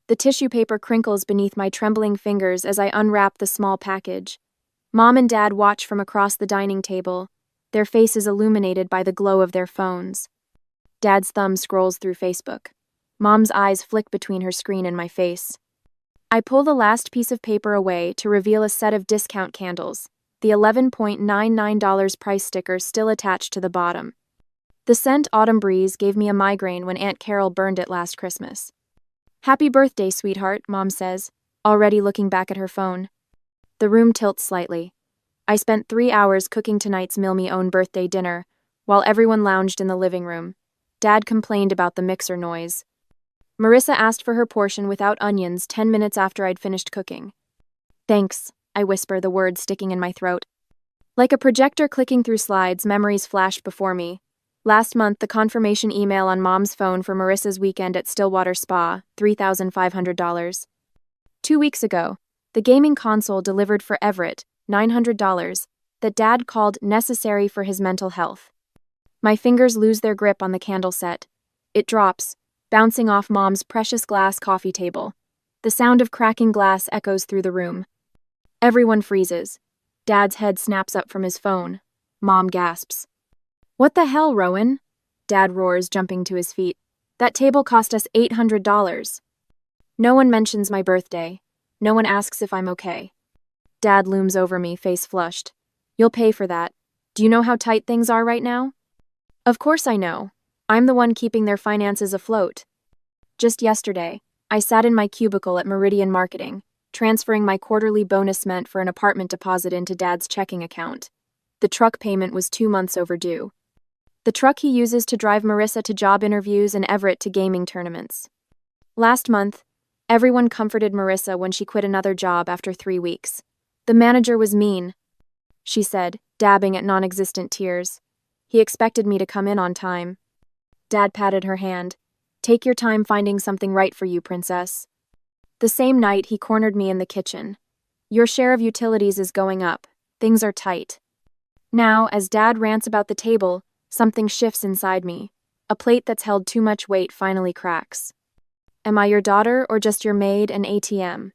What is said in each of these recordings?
The tissue paper crinkles beneath my trembling fingers as I unwrap the small package. Mom and Dad watch from across the dining table, their faces illuminated by the glow of their phones. Dad's thumb scrolls through Facebook. Mom's eyes flick between her screen and my face. I pull the last piece of paper away to reveal a set of discount candles, the $11.99 price sticker still attached to the bottom. The scent Autumn Breeze gave me a migraine when Aunt Carol burned it last Christmas. "Happy birthday, sweetheart," Mom says, already looking back at her phone. The room tilts slightly. I spent 3 hours cooking tonight's Milmy-own birthday dinner, while everyone lounged in the living room. Dad complained about the mixer noise. Marissa asked for her portion without onions 10 minutes after I'd finished cooking. "Thanks," I whisper, the words sticking in my throat. Like a projector clicking through slides, memories flashed before me. Last month, the confirmation email on Mom's phone for Marissa's weekend at Stillwater Spa, $3,500. 2 weeks ago, the gaming console delivered for Everett, $900, that Dad called necessary for his mental health. My fingers lose their grip on the candle set. It drops, bouncing off Mom's precious glass coffee table. The sound of cracking glass echoes through the room. Everyone freezes. Dad's head snaps up from his phone. Mom gasps. "What the hell, Rowan?" Dad roars, jumping to his feet. "That table cost us $800. No one mentions my birthday. No one asks if I'm okay. Dad looms over me, face flushed. "You'll pay for that. Do you know how tight things are right now?" Of course I know. I'm the one keeping their finances afloat. Just yesterday, I sat in my cubicle at Meridian Marketing, transferring my quarterly bonus meant for an apartment deposit into Dad's checking account. The truck payment was 2 months overdue. The truck he uses to drive Marissa to job interviews and Everett to gaming tournaments. Last month, everyone comforted Marissa when she quit another job after 3 weeks. "The manager was mean," she said, dabbing at non-existent tears. "He expected me to come in on time." Dad patted her hand. "Take your time finding something right for you, princess." The same night, he cornered me in the kitchen. "Your share of utilities is going up. Things are tight." Now, as Dad rants about the table, something shifts inside me. A plate that's held too much weight finally cracks. "Am I your daughter or just your maid and ATM?"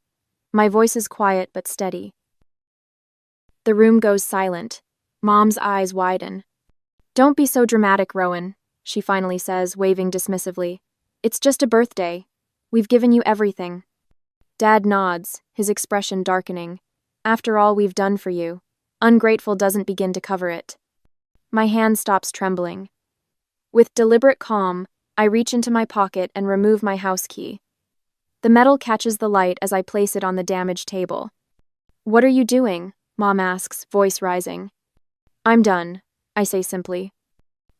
My voice is quiet but steady. The room goes silent. Mom's eyes widen. "Don't be so dramatic, Rowan," she finally says, waving dismissively. "It's just a birthday. We've given you everything." Dad nods, his expression darkening. "After all we've done for you, ungrateful doesn't begin to cover it." My hand stops trembling. With deliberate calm, I reach into my pocket and remove my house key. The metal catches the light as I place it on the damaged table. "What are you doing?" Mom asks, voice rising. "I'm done," I say simply.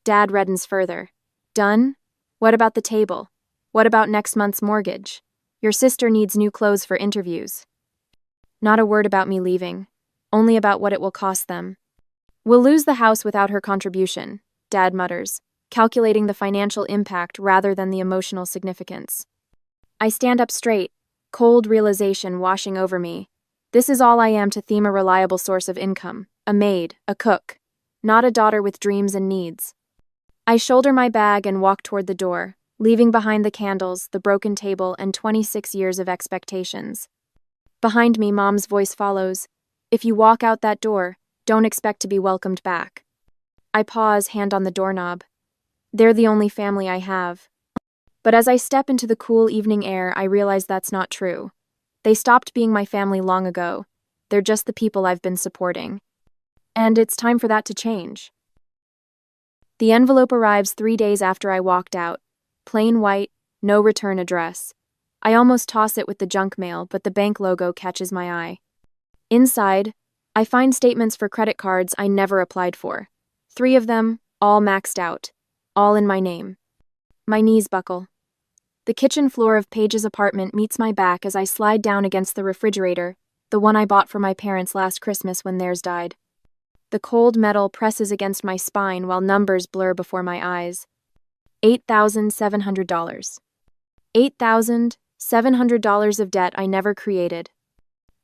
Dad reddens further. "Done? What about the table? What about next month's mortgage? Your sister needs new clothes for interviews." Not a word about me leaving, only about what it will cost them. "We'll lose the house without her contribution," Dad mutters, calculating the financial impact rather than the emotional significance. I stand up straight, cold realization washing over me. This is all I am to Theme, a reliable source of income, a maid, a cook, not a daughter with dreams and needs. I shoulder my bag and walk toward the door, leaving behind the candles, the broken table, and 26 years of expectations. Behind me, Mom's voice follows. "If you walk out that door, don't expect to be welcomed back." I pause, hand on the doorknob. They're the only family I have. But as I step into the cool evening air, I realize that's not true. They stopped being my family long ago. They're just the people I've been supporting. And it's time for that to change. The envelope arrives 3 days after I walked out. Plain white, no return address. I almost toss it with the junk mail, but the bank logo catches my eye. Inside, I find statements for credit cards I never applied for. 3 of them, all maxed out. All in my name. My knees buckle. The kitchen floor of Paige's apartment meets my back as I slide down against the refrigerator, the one I bought for my parents last Christmas when theirs died. The cold metal presses against my spine while numbers blur before my eyes. $8,700. $8,700 of debt I never created.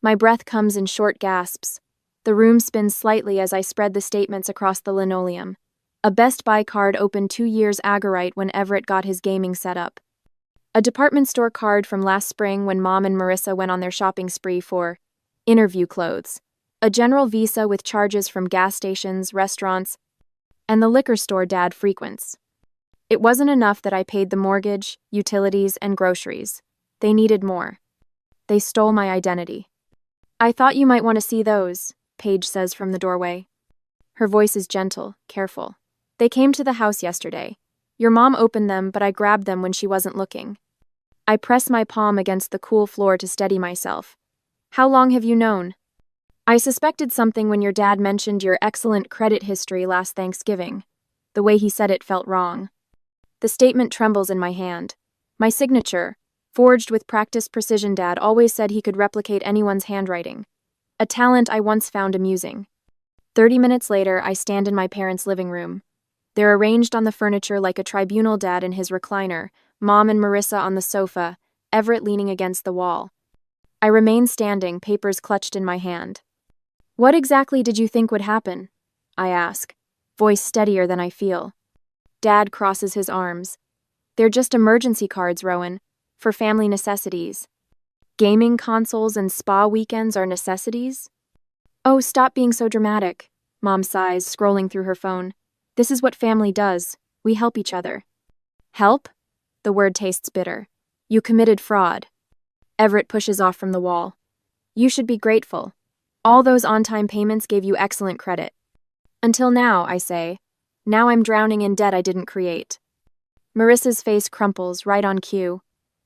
My breath comes in short gasps. The room spins slightly as I spread the statements across the linoleum. A Best Buy card opened 2 years Agorite when Everett got his gaming setup. A department store card from last spring when Mom and Marissa went on their shopping spree for interview clothes. A general visa with charges from gas stations, restaurants, and the liquor store Dad frequents. It wasn't enough that I paid the mortgage, utilities, and groceries. They needed more. They stole my identity. I thought you might want to see those, Paige says from the doorway. Her voice is gentle, careful. They came to the house yesterday. Your mom opened them, but I grabbed them when she wasn't looking. I press my palm against the cool floor to steady myself. How long have you known? I suspected something when your dad mentioned your excellent credit history last Thanksgiving. The way he said it felt wrong. The statement trembles in my hand. My signature, forged with practiced precision. Dad always said he could replicate anyone's handwriting. A talent I once found amusing. 30 minutes later, I stand in my parents' living room. They're arranged on the furniture like a tribunal, Dad in his recliner, Mom and Marissa on the sofa, Everett leaning against the wall. I remain standing, papers clutched in my hand. What exactly did you think would happen? I ask, voice steadier than I feel. Dad crosses his arms. They're just emergency cards, Rowan, for family necessities. Gaming consoles and spa weekends are necessities? Oh, stop being so dramatic, Mom sighs, scrolling through her phone. This is what family does. We help each other. Help? The word tastes bitter. You committed fraud. Everett pushes off from the wall. You should be grateful. All those on-time payments gave you excellent credit. Until now, I say. Now I'm drowning in debt I didn't create. Marissa's face crumples, right on cue.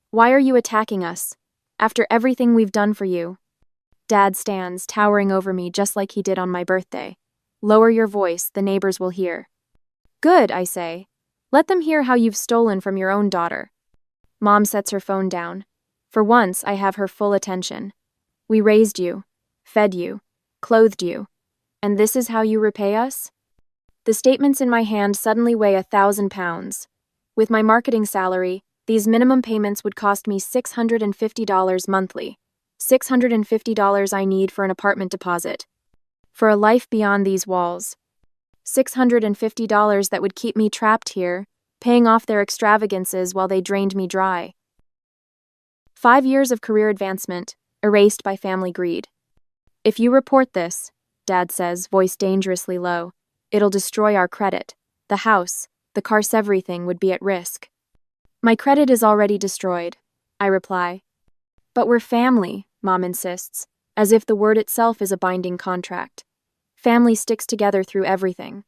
Why are you attacking us? After everything we've done for you. Dad stands, towering over me just like he did on my birthday. Lower your voice, the neighbors will hear. Good, I say. Let them hear how you've stolen from your own daughter. Mom sets her phone down. For once, I have her full attention. We raised you, fed you, clothed you, and this is how you repay us? The statements in my hand suddenly weigh 1,000 pounds. With my marketing salary, these minimum payments would cost me $650 monthly. $650 I need for an apartment deposit. For a life beyond these walls. $650 that would keep me trapped here, paying off their extravagances while they drained me dry. 5 years of career advancement, erased by family greed. If you report this, Dad says, voice dangerously low, it'll destroy our credit. The house, the car, everything would be at risk. My credit is already destroyed, I reply. But we're family, Mom insists, as if the word itself is a binding contract. Family sticks together through everything.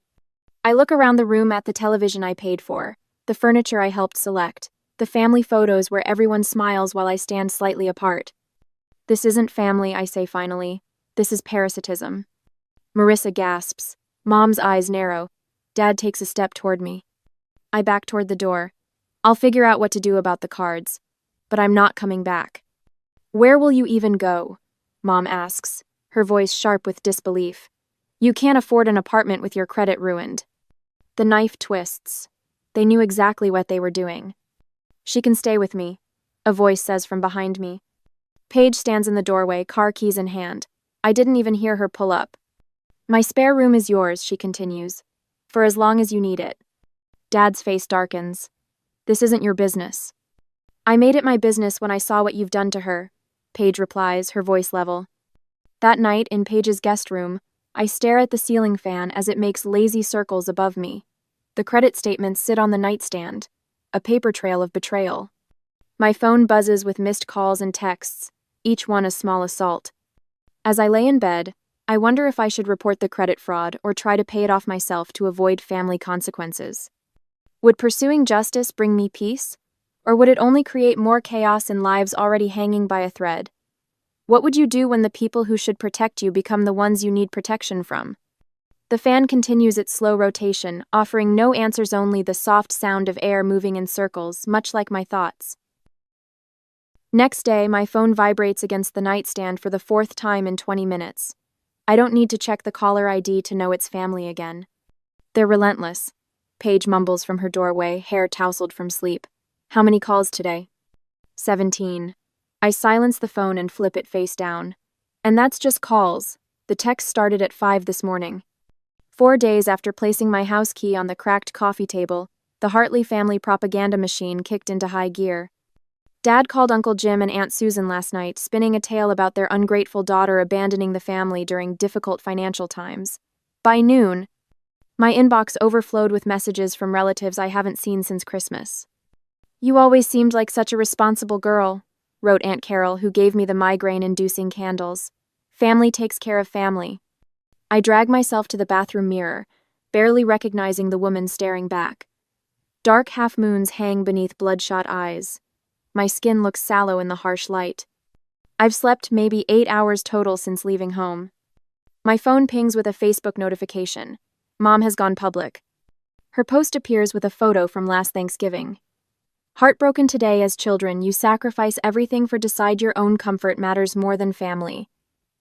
I look around the room at the television I paid for, the furniture I helped select, the family photos where everyone smiles while I stand slightly apart. This isn't family, I say finally. This is parasitism. Marissa gasps. Mom's eyes narrow. Dad takes a step toward me. I back toward the door. I'll figure out what to do about the cards. But I'm not coming back. Where will you even go? Mom asks, her voice sharp with disbelief. You can't afford an apartment with your credit ruined. The knife twists. They knew exactly what they were doing. She can stay with me, a voice says from behind me. Paige stands in the doorway, car keys in hand. I didn't even hear her pull up. My spare room is yours, she continues, for as long as you need it. Dad's face darkens. This isn't your business. I made it my business when I saw what you've done to her, Paige replies, her voice level. That night, in Paige's guest room, I stare at the ceiling fan as it makes lazy circles above me. The credit statements sit on the nightstand, a paper trail of betrayal. My phone buzzes with missed calls and texts, each one a small assault. As I lay in bed, I wonder if I should report the credit fraud or try to pay it off myself to avoid family consequences. Would pursuing justice bring me peace, or would it only create more chaos in lives already hanging by a thread? What would you do when the people who should protect you become the ones you need protection from? The fan continues its slow rotation, offering no answers, only the soft sound of air moving in circles, much like my thoughts. Next day, my phone vibrates against the nightstand for the 4th time in 20 minutes. I don't need to check the caller ID to know it's family again. They're relentless. Paige mumbles from her doorway, hair tousled from sleep. How many calls today? 17. I silence the phone and flip it face down. And that's just calls. The text started at 5 this morning. 4 days after placing my house key on the cracked coffee table, the Hartley family propaganda machine kicked into high gear. Dad called Uncle Jim and Aunt Susan last night, spinning a tale about their ungrateful daughter abandoning the family during difficult financial times. By noon, my inbox overflowed with messages from relatives I haven't seen since Christmas. "You always seemed like such a responsible girl," wrote Aunt Carol, who gave me the migraine-inducing candles. "Family takes care of family." I drag myself to the bathroom mirror, barely recognizing the woman staring back. Dark half-moons hang beneath bloodshot eyes. My skin looks sallow in the harsh light. I've slept maybe 8 hours total since leaving home. My phone pings with a Facebook notification. Mom has gone public. Her post appears with a photo from last Thanksgiving. "Heartbroken today as children, you sacrifice everything for decide your own comfort matters more than family.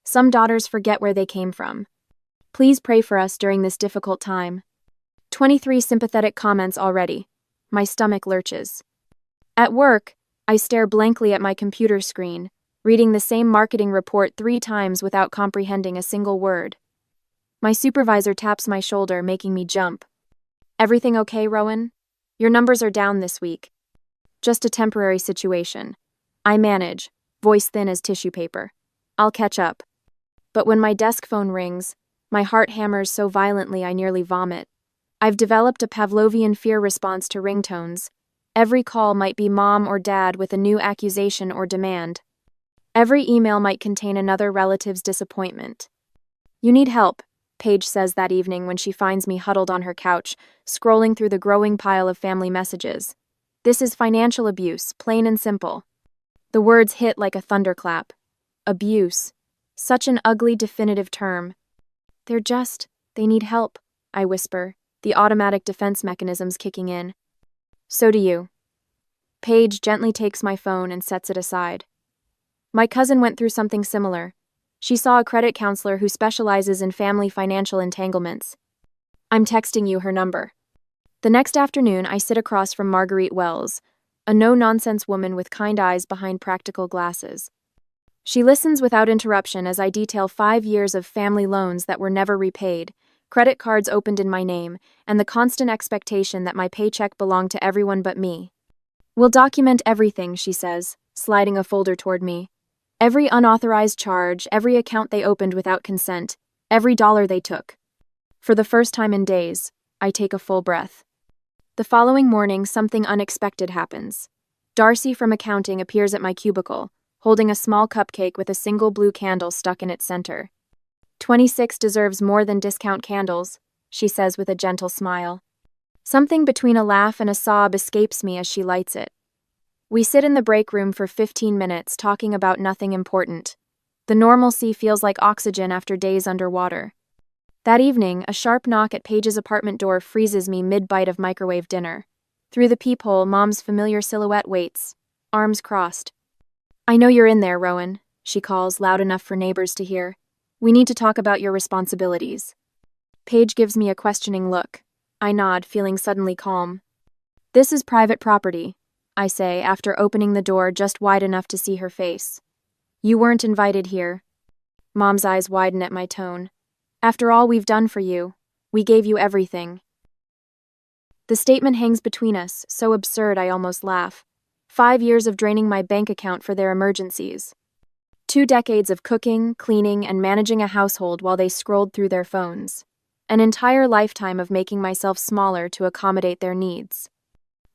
Some daughters forget where they came from. Please pray for us during this difficult time." 23 sympathetic comments already. My stomach lurches. At work, I stare blankly at my computer screen, reading the same marketing report 3 times without comprehending a single word. My supervisor taps my shoulder, making me jump. "Everything okay, Rowan? Your numbers are down this week." "Just a temporary situation. I manage, voice thin as tissue paper. I'll catch up." But when my desk phone rings, my heart hammers so violently I nearly vomit. I've developed a Pavlovian fear response to ringtones. Every call might be mom or dad with a new accusation or demand. Every email might contain another relative's disappointment. "You need help," Paige says that evening when she finds me huddled on her couch, scrolling through the growing pile of family messages. "This is financial abuse, plain and simple." The words hit like a thunderclap. Abuse. Such an ugly, definitive term. They need help," I whisper, the automatic defense mechanisms kicking in. "So do you." Paige gently takes my phone and sets it aside. "My cousin went through something similar. She saw a credit counselor who specializes in family financial entanglements. I'm texting you her number." The next afternoon, I sit across from Marguerite Wells, a no-nonsense woman with kind eyes behind practical glasses. She listens without interruption as I detail 5 years of family loans that were never repaid, credit cards opened in my name, and the constant expectation that my paycheck belonged to everyone but me. "We'll document everything," she says, sliding a folder toward me. "Every unauthorized charge, every account they opened without consent, every dollar they took." For the first time in days, I take a full breath. The following morning, something unexpected happens. Darcy from accounting appears at my cubicle, holding a small cupcake with a single blue candle stuck in its center. "26 deserves more than discount candles," she says with a gentle smile. Something between a laugh and a sob escapes me as she lights it. We sit in the break room for 15 minutes, talking about nothing important. The normalcy feels like oxygen after days underwater. That evening, a sharp knock at Paige's apartment door freezes me mid-bite of microwave dinner. Through the peephole, Mom's familiar silhouette waits, arms crossed. "I know you're in there, Rowan," she calls, loud enough for neighbors to hear. "We need to talk about your responsibilities." Paige gives me a questioning look. I nod, feeling suddenly calm. "This is private property," I say, after opening the door just wide enough to see her face. "You weren't invited here." Mom's eyes widen at my tone. "After all we've done for you, we gave you everything." The statement hangs between us, so absurd I almost laugh. 5 years of draining my bank account for their emergencies. 2 decades of cooking, cleaning, and managing a household while they scrolled through their phones. An entire lifetime of making myself smaller to accommodate their needs.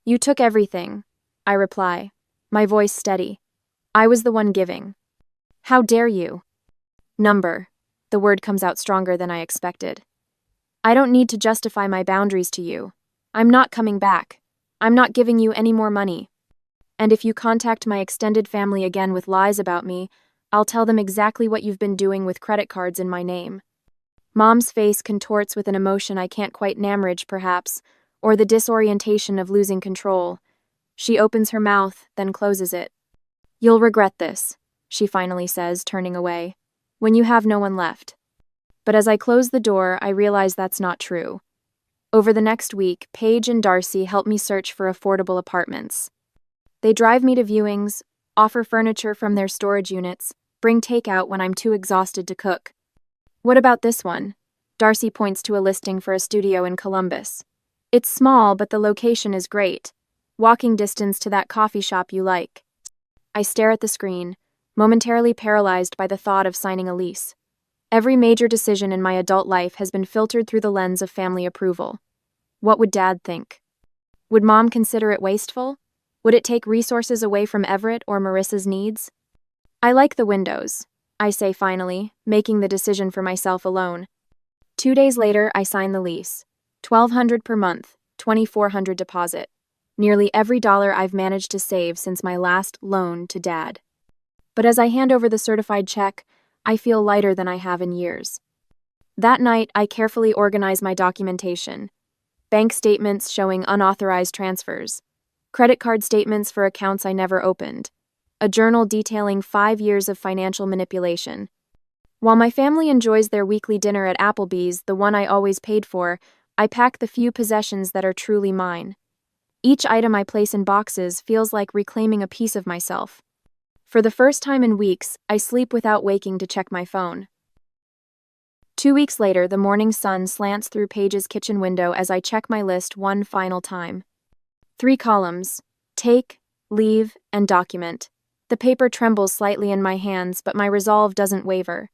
"You took everything," I reply, my voice steady. "I was the one giving." "How dare you?" "Number." The word comes out stronger than I expected. "I don't need to justify my boundaries to you. I'm not coming back. I'm not giving you any more money. And if you contact my extended family again with lies about me, I'll tell them exactly what you've been doing with credit cards in my name." Mom's face contorts with an emotion I can't quite namrage, perhaps, or the disorientation of losing control. She opens her mouth, then closes it. "You'll regret this," she finally says, turning away, "when you have no one left." But as I close the door, I realize that's not true. Over the next week, Paige and Darcy help me search for affordable apartments. They drive me to viewings, offer furniture from their storage units, bring takeout when I'm too exhausted to cook. "What about this one?" Darcy points to a listing for a studio in Columbus. "It's small, but the location is great. Walking distance to that coffee shop you like." I stare at the screen, momentarily paralyzed by the thought of signing a lease. Every major decision in my adult life has been filtered through the lens of family approval. What would Dad think? Would Mom consider it wasteful? Would it take resources away from Everett or Marissa's needs? I like the windows, I say finally, making the decision for myself alone. 2 days later, I sign the lease. $1,200 per month, $2,400 deposit. Nearly every dollar I've managed to save since my last loan to Dad. But as I hand over the certified check, I feel lighter than I have in years. That night, I carefully organize my documentation. Bank statements showing unauthorized transfers. Credit card statements for accounts I never opened. A journal detailing 5 years of financial manipulation. While my family enjoys their weekly dinner at Applebee's, the one I always paid for, I pack the few possessions that are truly mine. Each item I place in boxes feels like reclaiming a piece of myself. For the first time in weeks, I sleep without waking to check my phone. 2 weeks later, the morning sun slants through Paige's kitchen window as I check my list one final time. 3 columns: take, leave, and document. The paper trembles slightly in my hands, but my resolve doesn't waver.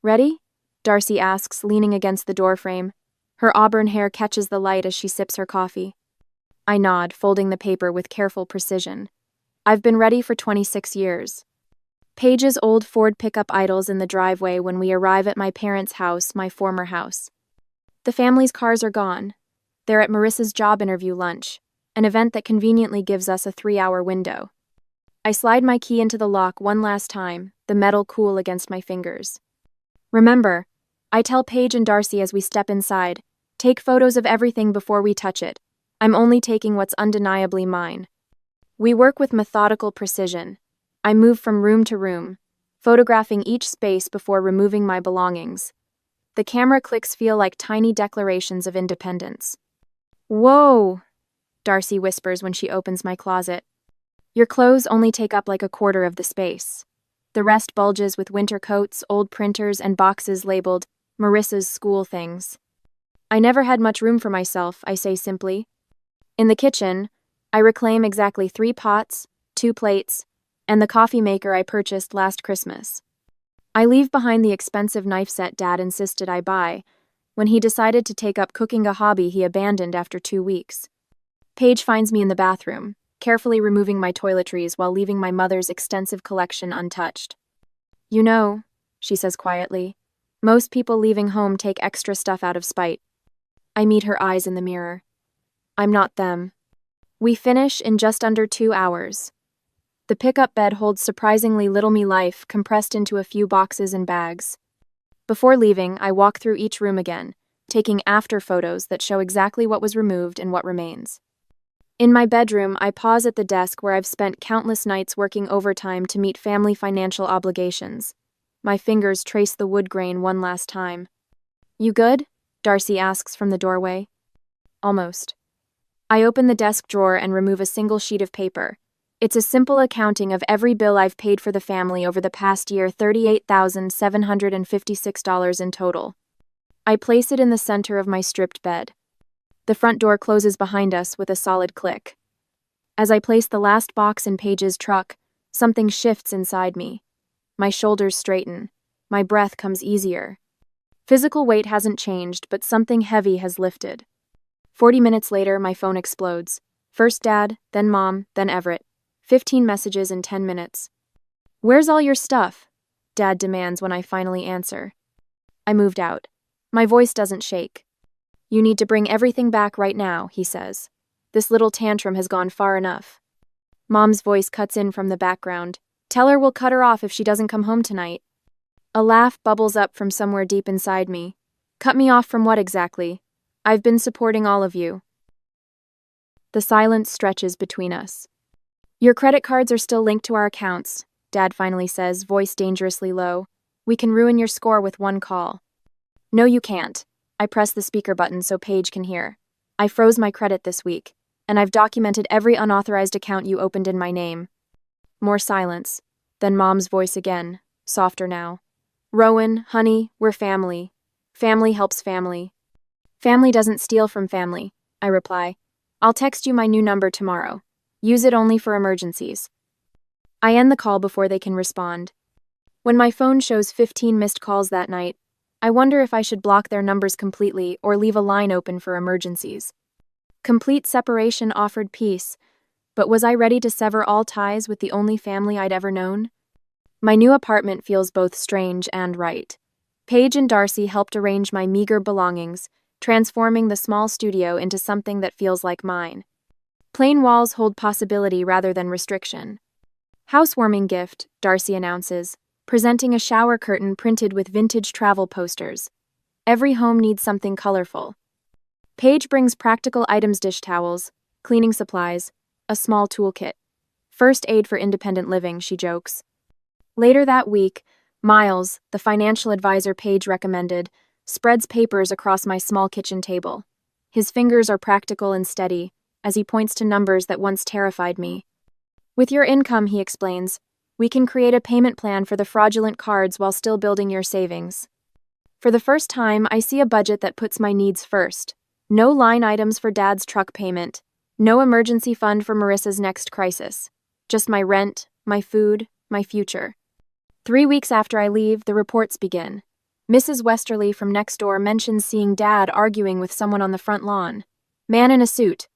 Ready? Darcy asks, leaning against the doorframe. Her auburn hair catches the light as she sips her coffee. I nod, folding the paper with careful precision. I've been ready for 26 years. Paige's old Ford pickup idles in the driveway when we arrive at my parents' house, my former house. The family's cars are gone. They're at Marissa's job interview lunch, an event that conveniently gives us a 3-hour window. I slide my key into the lock one last time, the metal cool against my fingers. Remember, I tell Paige and Darcy as we step inside, take photos of everything before we touch it. I'm only taking what's undeniably mine. We work with methodical precision. I move from room to room, photographing each space before removing my belongings. The camera clicks feel like tiny declarations of independence. Whoa, Darcy whispers when she opens my closet. Your clothes only take up like a quarter of the space. The rest bulges with winter coats, old printers, and boxes labeled Marissa's school things. I never had much room for myself, I say simply. In the kitchen, I reclaim exactly 3 pots, 2 plates, and the coffee maker I purchased last Christmas. I leave behind the expensive knife set Dad insisted I buy when he decided to take up cooking, a hobby he abandoned after 2 weeks. Paige finds me in the bathroom, carefully removing my toiletries while leaving my mother's extensive collection untouched. You know, she says quietly, most people leaving home take extra stuff out of spite. I meet her eyes in the mirror. I'm not them. We finish in just under 2 hours. The pickup bed holds surprisingly little me life compressed into a few boxes and bags. Before leaving, I walk through each room again, taking after photos that show exactly what was removed and what remains. In my bedroom, I pause at the desk where I've spent countless nights working overtime to meet family financial obligations. My fingers trace the wood grain one last time. You good? Darcy asks from the doorway. Almost. I open the desk drawer and remove a single sheet of paper. It's a simple accounting of every bill I've paid for the family over the past year, $38,756 in total. I place it in the center of my stripped bed. The front door closes behind us with a solid click. As I place the last box in Paige's truck, something shifts inside me. My shoulders straighten. My breath comes easier. Physical weight hasn't changed, but something heavy has lifted. 40 minutes later, my phone explodes. First Dad, then Mom, then Everett. 15 messages in 10 minutes. Where's all your stuff? Dad demands when I finally answer. I moved out. My voice doesn't shake. You need to bring everything back right now, he says. This little tantrum has gone far enough. Mom's voice cuts in from the background. Tell her we'll cut her off if she doesn't come home tonight. A laugh bubbles up from somewhere deep inside me. Cut me off from what exactly? I've been supporting all of you. The silence stretches between us. Your credit cards are still linked to our accounts, Dad finally says, voice dangerously low. We can ruin your score with one call. No, you can't. I press the speaker button so Paige can hear. I froze my credit this week, and I've documented every unauthorized account you opened in my name. More silence. Then Mom's voice again, softer now. Rowan, honey, we're family. Family helps family. Family doesn't steal from family, I reply. I'll text you my new number tomorrow. Use it only for emergencies. I end the call before they can respond. When my phone shows 15 missed calls that night, I wonder if I should block their numbers completely or leave a line open for emergencies. Complete separation offered peace, but was I ready to sever all ties with the only family I'd ever known? My new apartment feels both strange and right. Paige and Darcy helped arrange my meager belongings, transforming the small studio into something that feels like mine. Plain walls hold possibility rather than restriction. Housewarming gift, Darcy announces, presenting a shower curtain printed with vintage travel posters. Every home needs something colorful. Paige brings practical items: dish towels, cleaning supplies, a small toolkit. First aid for independent living, she jokes. Later that week, Miles, the financial advisor Paige recommended, spreads papers across my small kitchen table. His fingers are practical and steady, as he points to numbers that once terrified me. With your income, he explains, we can create a payment plan for the fraudulent cards while still building your savings. For the first time, I see a budget that puts my needs first. No line items for Dad's truck payment. No emergency fund for Marissa's next crisis. Just my rent, my food, my future. 3 weeks after I leave, the reports begin. Mrs. Westerly from next door mentions seeing Dad arguing with someone on the front lawn. Man in a suit.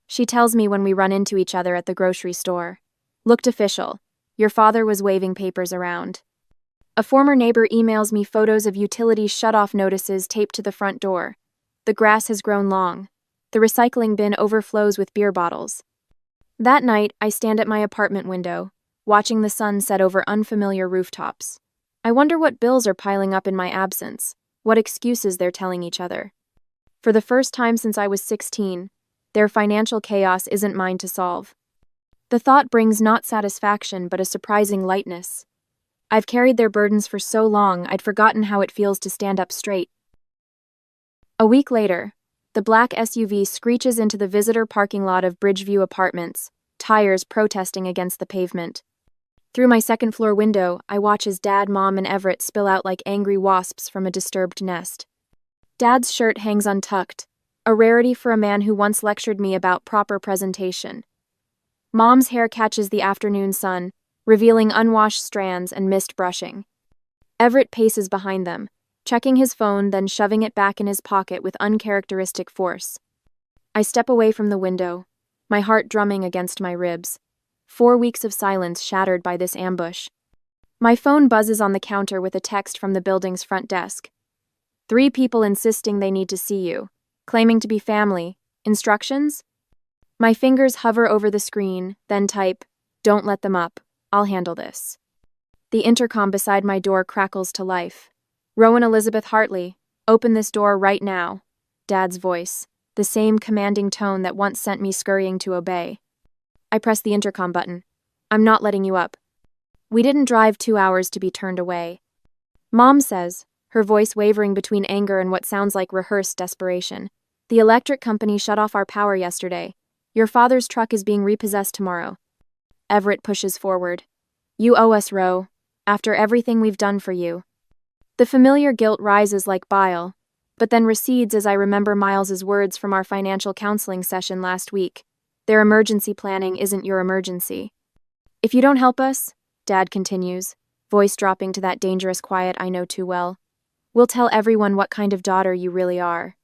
She tells me when we run into each other at the grocery store. Looked official. Your father was waving papers around. A former neighbor emails me photos of utilities shut-off notices taped to the front door. The grass has grown long. The recycling bin overflows with beer bottles. That night, I stand at my apartment window, watching the sun set over unfamiliar rooftops. I wonder what bills are piling up in my absence, what excuses they're telling each other. For the first time since I was 16, their financial chaos isn't mine to solve. The thought brings not satisfaction but a surprising lightness. I've carried their burdens for so long I'd forgotten how it feels to stand up straight. A week later, the black SUV screeches into the visitor parking lot of Bridgeview Apartments, tires protesting against the pavement. Through my second-floor window, I watch as Dad, Mom, and Everett spill out like angry wasps from a disturbed nest. Dad's shirt hangs untucked, a rarity for a man who once lectured me about proper presentation. Mom's hair catches the afternoon sun, revealing unwashed strands and missed brushing. Everett paces behind them, checking his phone, then shoving it back in his pocket with uncharacteristic force. I step away from the window, my heart drumming against my ribs. 4 weeks of silence shattered by this ambush. My phone buzzes on the counter with a text from the building's front desk. 3 people insisting they need to see you, claiming to be family. Instructions? My fingers hover over the screen, then type, "Don't let them up. I'll handle this." The intercom beside my door crackles to life. "Rowan Elizabeth Hartley, open this door right now." Dad's voice, the same commanding tone that once sent me scurrying to obey. I press the intercom button. "I'm not letting you up." We didn't drive 2 hours to be turned away. Mom says, her voice wavering between anger and what sounds like rehearsed desperation, "The electric company shut off our power yesterday. Your father's truck is being repossessed tomorrow." Everett pushes forward. "You owe us, Ro, after everything we've done for you." The familiar guilt rises like bile, but then recedes as I remember Miles's words from our financial counseling session last week. Their emergency planning isn't your emergency. "If you don't help us," Dad continues, voice dropping to that dangerous quiet I know too well, "we'll tell everyone what kind of daughter you really are.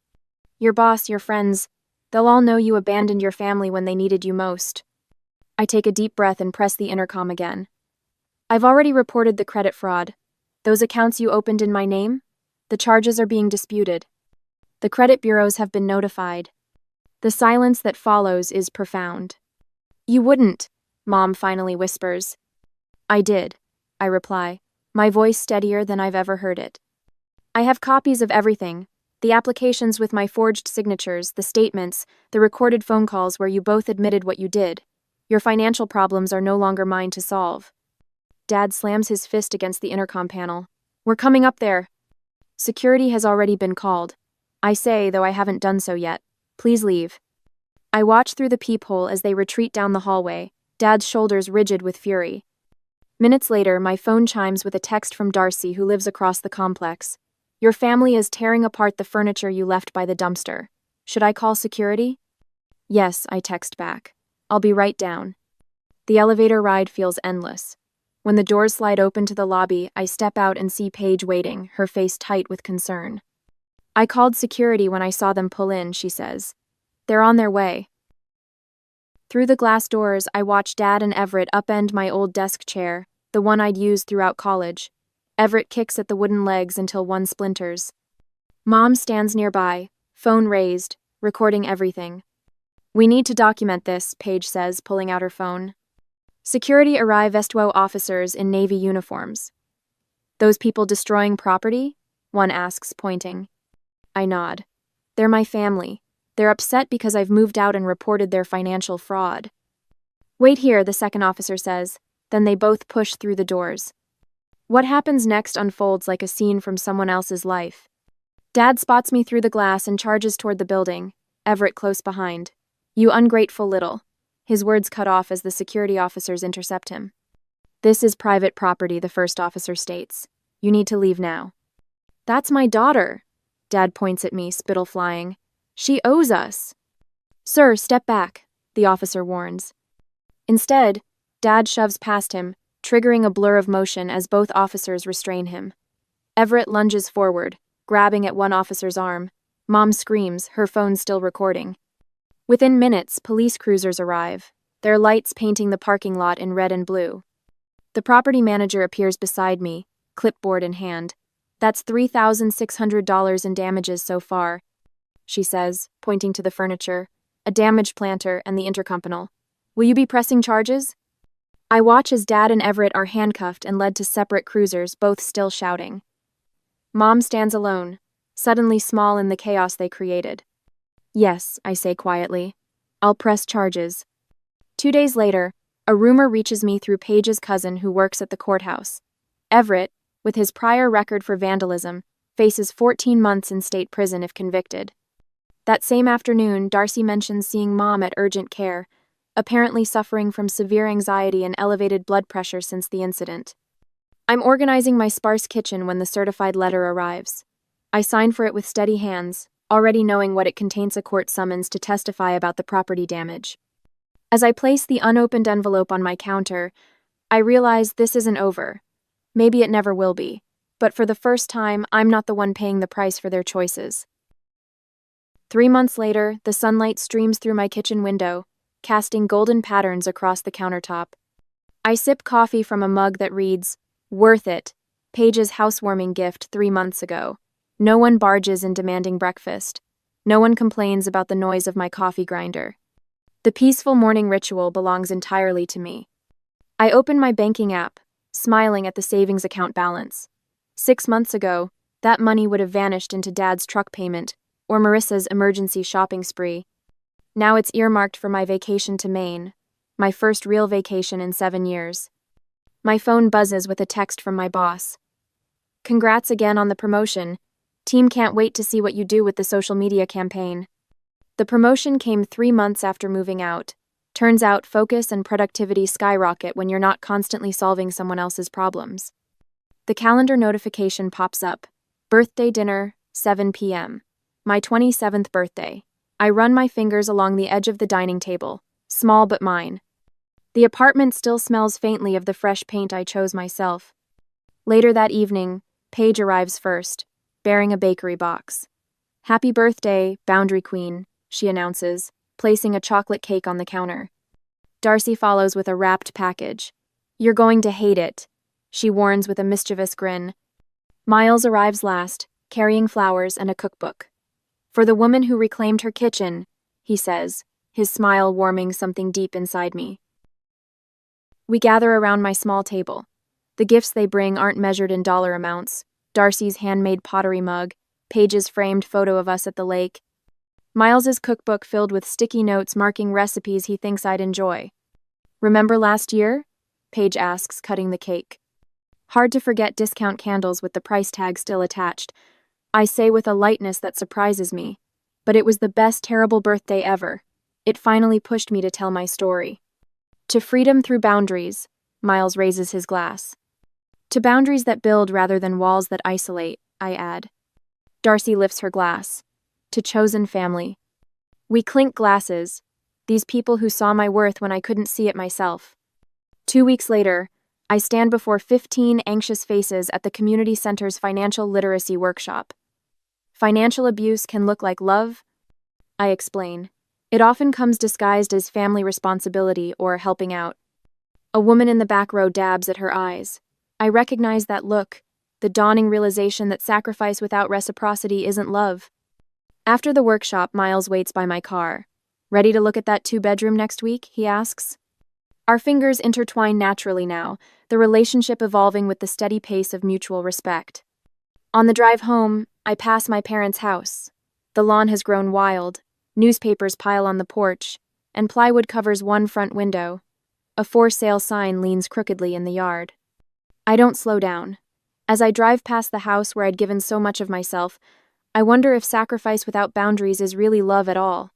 Your boss, your friends, they'll all know you abandoned your family when they needed you most." I take a deep breath and press the intercom again. "I've already reported the credit fraud. Those accounts you opened in my name? The charges are being disputed. The credit bureaus have been notified." The silence that follows is profound. "You wouldn't," Mom finally whispers. "I did," I reply, my voice steadier than I've ever heard it. "I have copies of everything, the applications with my forged signatures, the statements, the recorded phone calls where you both admitted what you did. Your financial problems are no longer mine to solve." Dad slams his fist against the intercom panel. "We're coming up there." Security has already been called. I say, though I haven't done so yet, "Please leave." I watch through the peephole as they retreat down the hallway, Dad's shoulders rigid with fury. Minutes later, my phone chimes with a text from Darcy, who lives across the complex. "Your family is tearing apart the furniture you left by the dumpster. Should I call security?" "Yes," I text back. "I'll be right down." The elevator ride feels endless. When the doors slide open to the lobby, I step out and see Paige waiting, her face tight with concern. I called security when I saw them pull in, she says. They're on their way. Through the glass doors, I watch Dad and Everett upend my old desk chair, the one I'd used throughout college. Everett kicks at the wooden legs until one splinters. Mom stands nearby, phone raised, recording everything. We need to document this, Paige says, pulling out her phone. Security arrive Vestuo officers in Navy uniforms. Those people destroying property? One asks, pointing. I nod. They're my family. They're upset because I've moved out and reported their financial fraud. Wait here, the second officer says. Then they both push through the doors. What happens next unfolds like a scene from someone else's life. Dad spots me through the glass and charges toward the building, Everett close behind. You ungrateful little. His words cut off as the security officers intercept him. This is private property, the first officer states. You need to leave now. That's my daughter. Dad points at me, spittle flying. She owes us. Sir, step back, the officer warns. Instead, Dad shoves past him, triggering a blur of motion as both officers restrain him. Everett lunges forward, grabbing at one officer's arm. Mom screams, her phone still recording. Within minutes, police cruisers arrive, their lights painting the parking lot in red and blue. The property manager appears beside me, clipboard in hand. That's $3,600 in damages so far, she says, pointing to the furniture, a damaged planter, and the intercompanel. Will you be pressing charges? I watch as Dad and Everett are handcuffed and led to separate cruisers, both still shouting. Mom stands alone, suddenly small in the chaos they created. Yes, I say quietly. I'll press charges. 2 days later, a rumor reaches me through Paige's cousin who works at the courthouse. Everett, with his prior record for vandalism, faces 14 months in state prison if convicted. That same afternoon, Darcy mentions seeing Mom at urgent care, apparently suffering from severe anxiety and elevated blood pressure since the incident. I'm organizing my sparse kitchen when the certified letter arrives. I sign for it with steady hands, already knowing what it contains: a court summons to testify about the property damage. As I place the unopened envelope on my counter, I realize this isn't over. Maybe it never will be, but for the first time, I'm not the one paying the price for their choices. 3 months later, the sunlight streams through my kitchen window, casting golden patterns across the countertop. I sip coffee from a mug that reads, "Worth it, Paige's housewarming gift 3 months ago." No one barges in demanding breakfast. No one complains about the noise of my coffee grinder. The peaceful morning ritual belongs entirely to me. I open my banking app, smiling at the savings account balance. 6 months ago, that money would have vanished into Dad's truck payment or Marissa's emergency shopping spree. Now it's earmarked for my vacation to Maine, my first real vacation in 7 years. My phone buzzes with a text from my boss. Congrats again on the promotion. Team can't wait to see what you do with the social media campaign. The promotion came 3 months after moving out. Turns out focus and productivity skyrocket when you're not constantly solving someone else's problems. The calendar notification pops up. Birthday dinner, 7 p.m. My 27th birthday. I run my fingers along the edge of the dining table, small but mine. The apartment still smells faintly of the fresh paint I chose myself. Later that evening, Paige arrives first, bearing a bakery box. "Happy birthday, Boundary Queen," she announces, placing a chocolate cake on the counter. Darcy follows with a wrapped package. "You're going to hate it," she warns with a mischievous grin. Miles arrives last, carrying flowers and a cookbook. "For the woman who reclaimed her kitchen," he says, his smile warming something deep inside me. We gather around my small table. The gifts they bring aren't measured in dollar amounts. Darcy's handmade pottery mug, Paige's framed photo of us at the lake, Miles's cookbook filled with sticky notes marking recipes he thinks I'd enjoy. "Remember last year?" Paige asks, cutting the cake. Hard to forget discount candles with the price tag still attached. I say with a lightness that surprises me. But it was the best terrible birthday ever. It finally pushed me to tell my story. "To freedom through boundaries," Miles raises his glass. "To boundaries that build rather than walls that isolate," I add. Darcy lifts her glass. "To chosen family." We clink glasses, these people who saw my worth when I couldn't see it myself. 2 weeks later, I stand before 15 anxious faces at the community center's financial literacy workshop. Financial abuse can look like love, I explain. It often comes disguised as family responsibility or helping out. A woman in the back row dabs at her eyes. I recognize that look, the dawning realization that sacrifice without reciprocity isn't love. After the workshop, Miles waits by my car. Ready to look at that 2-bedroom next week? He asks. Our fingers intertwine naturally now, the relationship evolving with the steady pace of mutual respect. On the drive home, I pass my parents' house. The lawn has grown wild, newspapers pile on the porch, and plywood covers one front window. A for-sale sign leans crookedly in the yard. I don't slow down. As I drive past the house where I'd given so much of myself, I wonder if sacrifice without boundaries is really love at all.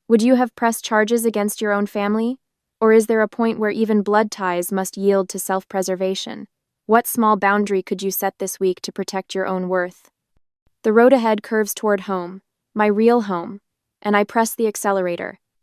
Would you have pressed charges against your own family? Or is there a point where even blood ties must yield to self-preservation? What small boundary could you set this week to protect your own worth? The road ahead curves toward home, my real home, and I press the accelerator,